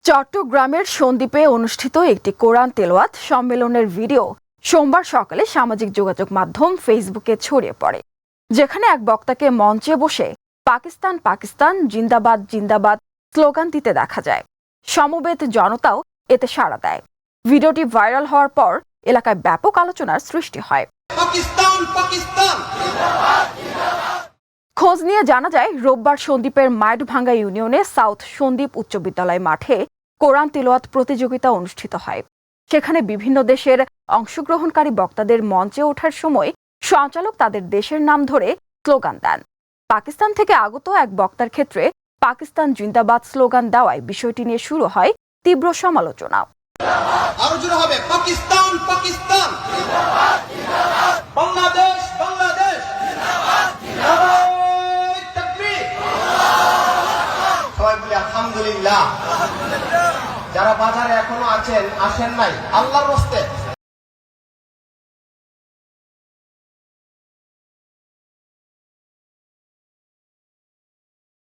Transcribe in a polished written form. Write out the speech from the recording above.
চট্টগ্রামের সন্দ্বীপে অনুষ্ঠিত একটি কোরআন তেলাওয়াত সম্মেলনের ভিডিও সোমবার সকালে সামাজিক যোগাযোগ মাধ্যম ফেসবুকে ছড়িয়ে পড়ে, যেখানে এক বক্তাকে মঞ্চে বসে পাকিস্তান পাকিস্তান জিন্দাবাদ জিন্দাবাদ স্লোগান দিতে দেখা যায়। সমবেত জনতাও এতে সাড়া দেয়। ভিডিওটি ভাইরাল হওয়ার পর এলাকায় ব্যাপক আলোচনার সৃষ্টি হয়। খোঁজ নিয়ে জানা যায়, রোববার সন্দ্বীপের মাইটভাঙ্গা ইউনিয়নে সাউথ সন্দ্বীপ উচ্চ বিদ্যালয় মাঠে কোরআন তিলাওয়াত প্রতিযোগিতা অনুষ্ঠিত হয়। সেখানে বিভিন্ন দেশের অংশগ্রহণকারী বক্তাদের মঞ্চে ওঠার সময় সঞ্চালক তাদের দেশের নাম ধরে স্লোগান দেন। পাকিস্তান থেকে আগত এক বক্তার ক্ষেত্রে পাকিস্তান জিন্দাবাদ স্লোগান দেওয়ায় বিষয়টি নিয়ে শুরু হয় তীব্র সমালোচনা। আলহামদুলিল্লাহ, যারা বাজারে এখনো আসেন নাই, আল্লাহর রাস্তায়